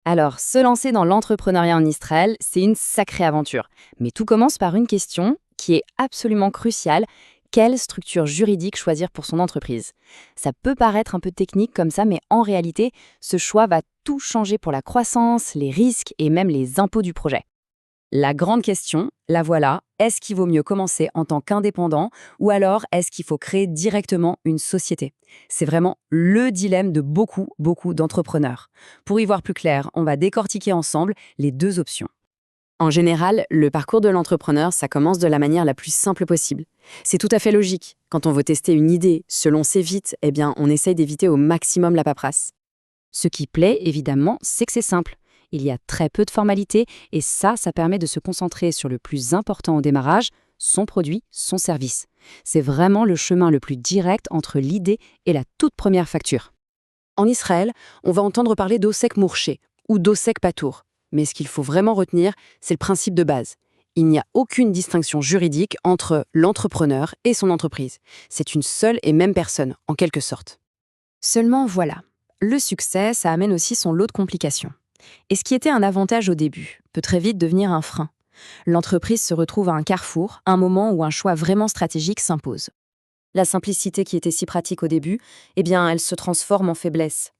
Alors, se lancer dans l'entrepreneuriat en Israël, c'est une sacrée aventure. Mais tout commence par une question qui est absolument cruciale. Quelle structure juridique choisir pour son entreprise? Ça peut paraître un peu technique comme ça, mais en réalité, ce choix va tout changer pour la croissance, les risques et même les impôts du projet. La grande question, la voilà, est-ce qu'il vaut mieux commencer en tant qu'indépendant ou alors est-ce qu'il faut créer directement une société? C'est vraiment le dilemme de beaucoup d'entrepreneurs. Pour y voir plus clair, on va décortiquer ensemble les deux options. En général, le parcours de l'entrepreneur, ça commence de la manière la plus simple possible. C'est tout à fait logique. Quand on veut tester une idée, se lancer vite, eh bien, on essaye d'éviter au maximum la paperasse. Ce qui plaît, évidemment, c'est que c'est simple. Il y a très peu de formalités et ça permet de se concentrer sur le plus important au démarrage, son produit, son service. C'est vraiment le chemin le plus direct entre l'idée et la toute première facture. En Israël, on va entendre parler d'Osek Mourché ou d'Osek Patour. Mais ce qu'il faut vraiment retenir, c'est le principe de base. Il n'y a aucune distinction juridique entre l'entrepreneur et son entreprise. C'est une seule et même personne, en quelque sorte. Seulement voilà, le succès, ça amène aussi son lot de complications. Et ce qui était un avantage au début peut très vite devenir un frein. L'entreprise se retrouve à un carrefour, un moment où un choix vraiment stratégique s'impose. La simplicité qui était si pratique au début, eh bien, elle se transforme en faiblesse.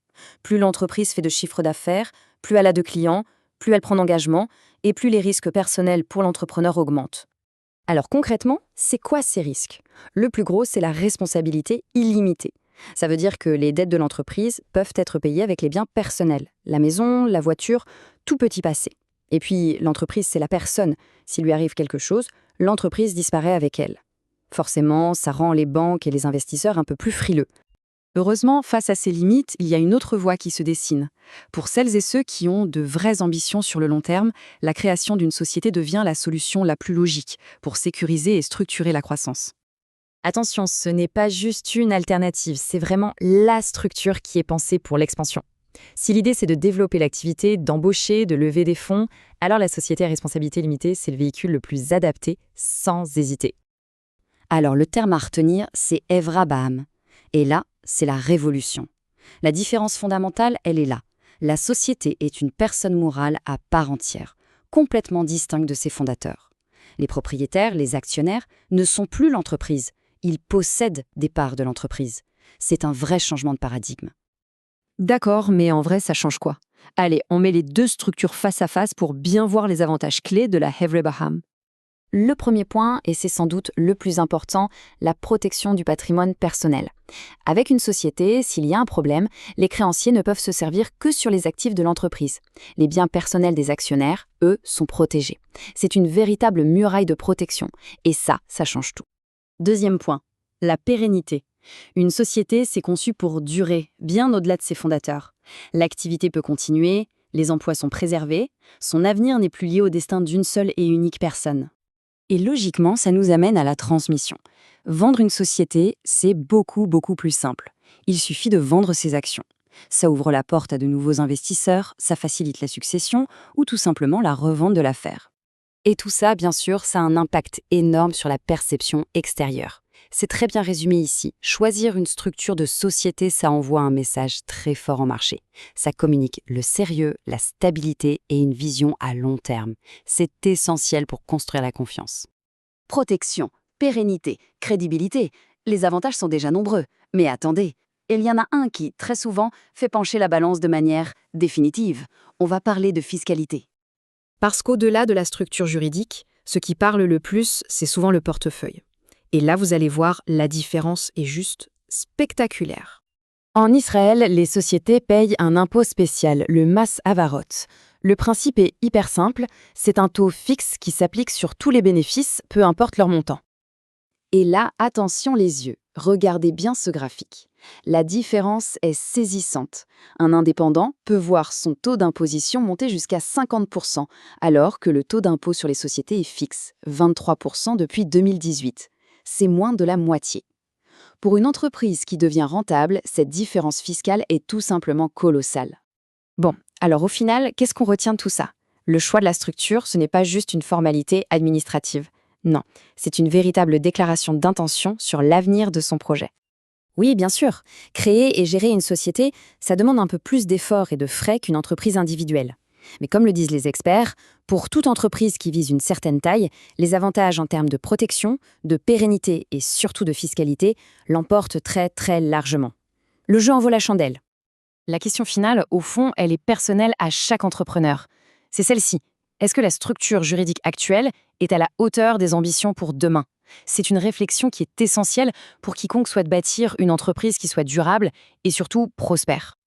Plus l'entreprise fait de chiffre d'affaires, plus elle a de clients, plus elle prend d'engagement, et plus les risques personnels pour l'entrepreneur augmentent. Alors concrètement, c'est quoi ces risques? Le plus gros, c'est la responsabilité illimitée. Ça veut dire que les dettes de l'entreprise peuvent être payées avec les biens personnels. La maison, la voiture, tout peut y passer. Et puis, l'entreprise, c'est la personne. S'il lui arrive quelque chose, l'entreprise disparaît avec elle. Forcément, ça rend les banques et les investisseurs un peu plus frileux. Heureusement, face à ces limites, il y a une autre voie qui se dessine. Pour celles et ceux qui ont de vraies ambitions sur le long terme, la création d'une société devient la solution la plus logique pour sécuriser et structurer la croissance. Attention, ce n'est pas juste une alternative, c'est vraiment la structure qui est pensée pour l'expansion. Si l'idée c'est de développer l'activité, d'embaucher, de lever des fonds, alors la société à responsabilité limitée, c'est le véhicule le plus adapté, sans hésiter. Alors le terme à retenir, c'est Evra Baham. Et là, c'est la révolution. La différence fondamentale, elle est là. La société est une personne morale à part entière, complètement distincte de ses fondateurs. Les propriétaires, les actionnaires, ne sont plus l'entreprise. Ils possèdent des parts de l'entreprise. C'est un vrai changement de paradigme. D'accord, mais en vrai, ça change quoi? Allez, on met les deux structures face à face pour bien voir les avantages clés de la Hevre Baham. Le premier point, et c'est sans doute le plus important, la protection du patrimoine personnel. Avec une société, s'il y a un problème, les créanciers ne peuvent se servir que sur les actifs de l'entreprise. Les biens personnels des actionnaires, eux, sont protégés. C'est une véritable muraille de protection. Et ça change tout. Deuxième point, la pérennité. Une société, c'est conçu pour durer, bien au-delà de ses fondateurs. L'activité peut continuer, les emplois sont préservés, son avenir n'est plus lié au destin d'une seule et unique personne. Et logiquement, ça nous amène à la transmission. Vendre une société, c'est beaucoup plus simple. Il suffit de vendre ses actions. Ça ouvre la porte à de nouveaux investisseurs, ça facilite la succession ou tout simplement la revente de l'affaire. Et tout ça, bien sûr, ça a un impact énorme sur la perception extérieure. C'est très bien résumé ici. Choisir une structure de société, ça envoie un message très fort en marché. Ça communique le sérieux, la stabilité et une vision à long terme. C'est essentiel pour construire la confiance. Protection, pérennité, crédibilité. Les avantages sont déjà nombreux. Mais attendez, il y en a un qui, très souvent, fait pencher la balance de manière définitive. On va parler de fiscalité. Parce qu'au-delà de la structure juridique, ce qui parle le plus, c'est souvent le portefeuille. Et là, vous allez voir, la différence est juste spectaculaire. En Israël, les sociétés payent un impôt spécial, le Mas Havarot. Le principe est hyper simple, c'est un taux fixe qui s'applique sur tous les bénéfices, peu importe leur montant. Et là, attention les yeux, regardez bien ce graphique. La différence est saisissante. Un indépendant peut voir son taux d'imposition monter jusqu'à 50%, alors que le taux d'impôt sur les sociétés est fixe, 23% depuis 2018. C'est moins de la moitié. Pour une entreprise qui devient rentable, cette différence fiscale est tout simplement colossale. Bon, alors au final, qu'est-ce qu'on retient de tout ça? Le choix de la structure, ce n'est pas juste une formalité administrative. Non, c'est une véritable déclaration d'intention sur l'avenir de son projet. Oui, bien sûr. Créer et gérer une société, ça demande un peu plus d'efforts et de frais qu'une entreprise individuelle. Mais comme le disent les experts, pour toute entreprise qui vise une certaine taille, les avantages en termes de protection, de pérennité et surtout de fiscalité l'emportent très très largement. Le jeu en vaut la chandelle. La question finale, au fond, elle est personnelle à chaque entrepreneur. C'est celle-ci. Est-ce que la structure juridique actuelle est à la hauteur des ambitions pour demain? C'est une réflexion qui est essentielle pour quiconque souhaite bâtir une entreprise qui soit durable et surtout prospère.